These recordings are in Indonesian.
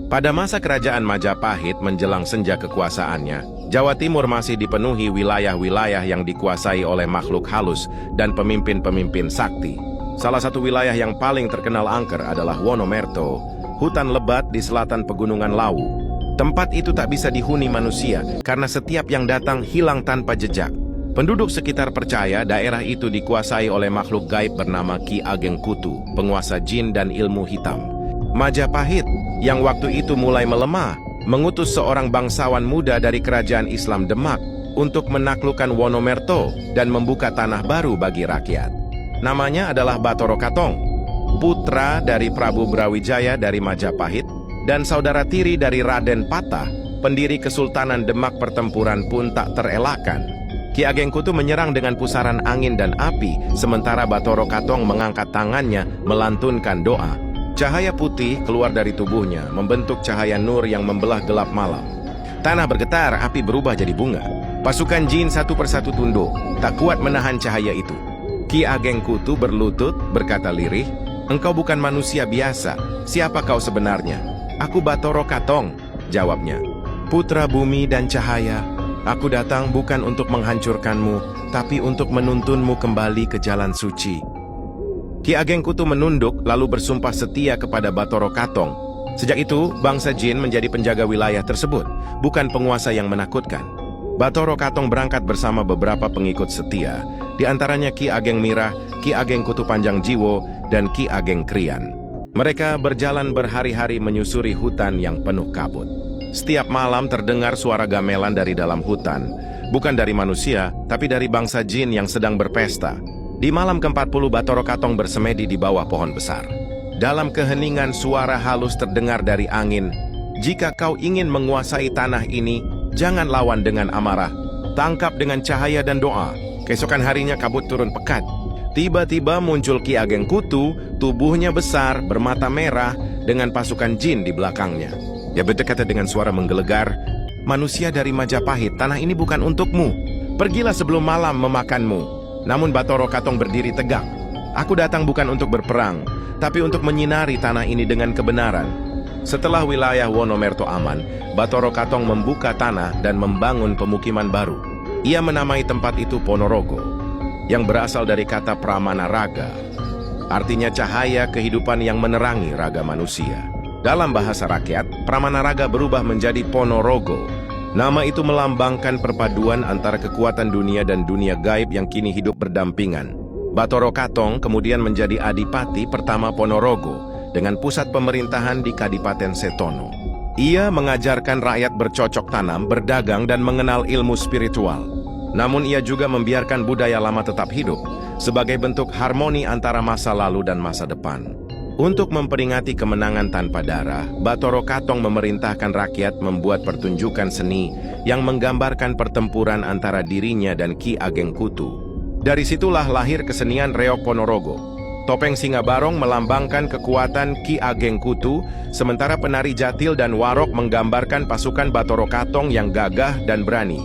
Pada masa kerajaan Majapahit menjelang senja kekuasaannya, Jawa Timur masih dipenuhi wilayah-wilayah yang dikuasai oleh makhluk halus dan pemimpin-pemimpin sakti. Salah satu wilayah yang paling terkenal angker adalah Wonomerto, hutan lebat di selatan Pegunungan Lawu. Tempat itu tak bisa dihuni manusia karena setiap yang datang hilang tanpa jejak. Penduduk sekitar percaya daerah itu dikuasai oleh makhluk gaib bernama Ki Ageng Kutu, penguasa jin dan ilmu hitam. Majapahit yang waktu itu mulai melemah, mengutus seorang bangsawan muda dari kerajaan Islam Demak untuk menaklukkan Wonomerto dan membuka tanah baru bagi rakyat. Namanya adalah Bathara Katong, putra dari Prabu Brawijaya dari Majapahit dan saudara tiri dari Raden Patah, pendiri Kesultanan Demak. Pertempuran pun tak terelakkan. Ki Ageng Kutu menyerang dengan pusaran angin dan api, sementara Bathara Katong mengangkat tangannya melantunkan doa. Cahaya putih keluar dari tubuhnya, membentuk cahaya nur yang membelah gelap malam. Tanah bergetar, api berubah jadi bunga. Pasukan jin satu persatu tunduk, tak kuat menahan cahaya itu. Ki Ageng Kutu berlutut, berkata lirih, "Engkau bukan manusia biasa. Siapa kau sebenarnya?" "Aku Bathara Katong," jawabnya. "Putra bumi dan cahaya. Aku datang bukan untuk menghancurkanmu, tapi untuk menuntunmu kembali ke jalan suci." Ki Ageng Kutu menunduk lalu bersumpah setia kepada Bathara Katong. Sejak itu, bangsa jin menjadi penjaga wilayah tersebut, bukan penguasa yang menakutkan. Bathara Katong berangkat bersama beberapa pengikut setia, di antaranya Ki Ageng Mirah, Ki Ageng Kutu Panjang Jiwo, dan Ki Ageng Krian. Mereka berjalan berhari-hari menyusuri hutan yang penuh kabut. Setiap malam terdengar suara gamelan dari dalam hutan, bukan dari manusia, tapi dari bangsa jin yang sedang berpesta. Di malam ke-40 Bathara Katong bersemedi di bawah pohon besar. Dalam keheningan suara halus terdengar dari angin, "Jika kau ingin menguasai tanah ini, jangan lawan dengan amarah. Tangkap dengan cahaya dan doa." Keesokan harinya kabut turun pekat. Tiba-tiba muncul Ki Ageng Kutu, tubuhnya besar, bermata merah, dengan pasukan jin di belakangnya. Ia berkata dengan suara menggelegar, "Manusia dari Majapahit, tanah ini bukan untukmu. Pergilah sebelum malam memakanmu." Namun Bathara Katong berdiri tegak. "Aku datang bukan untuk berperang, tapi untuk menyinari tanah ini dengan kebenaran." Setelah wilayah Wonomerto aman, Bathara Katong membuka tanah dan membangun pemukiman baru. Ia menamai tempat itu Ponorogo, yang berasal dari kata Pramana Raga, artinya cahaya kehidupan yang menerangi raga manusia. Dalam bahasa rakyat, Pramana Raga berubah menjadi Ponorogo. Nama itu melambangkan perpaduan antara kekuatan dunia dan dunia gaib yang kini hidup berdampingan. Bathara Katong kemudian menjadi Adipati pertama Ponorogo dengan pusat pemerintahan di Kadipaten Setono. Ia mengajarkan rakyat bercocok tanam, berdagang, dan mengenal ilmu spiritual. Namun ia juga membiarkan budaya lama tetap hidup sebagai bentuk harmoni antara masa lalu dan masa depan. Untuk memperingati kemenangan tanpa darah, Bathara Katong memerintahkan rakyat membuat pertunjukan seni yang menggambarkan pertempuran antara dirinya dan Ki Ageng Kutu. Dari situlah lahir kesenian Reok Ponorogo. Topeng singa barong melambangkan kekuatan Ki Ageng Kutu, sementara penari jatil dan warok menggambarkan pasukan Bathara Katong yang gagah dan berani.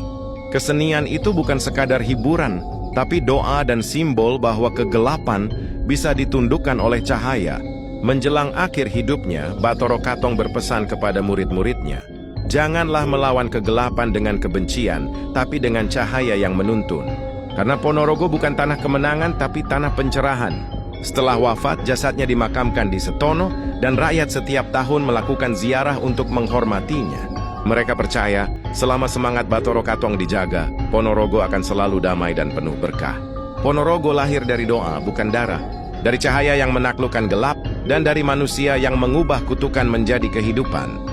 Kesenian itu bukan sekadar hiburan, tapi doa dan simbol bahwa kegelapan bisa ditundukkan oleh cahaya. Menjelang akhir hidupnya, Bathara Katong berpesan kepada murid-muridnya, "Janganlah melawan kegelapan dengan kebencian, tapi dengan cahaya yang menuntun." Karena Ponorogo bukan tanah kemenangan, tapi tanah pencerahan. Setelah wafat, jasadnya dimakamkan di Setono, dan rakyat setiap tahun melakukan ziarah untuk menghormatinya. Mereka percaya, selama semangat Bathara Katong dijaga, Ponorogo akan selalu damai dan penuh berkah. Ponorogo lahir dari doa, bukan darah, dari cahaya yang menaklukkan gelap, dan dari manusia yang mengubah kutukan menjadi kehidupan.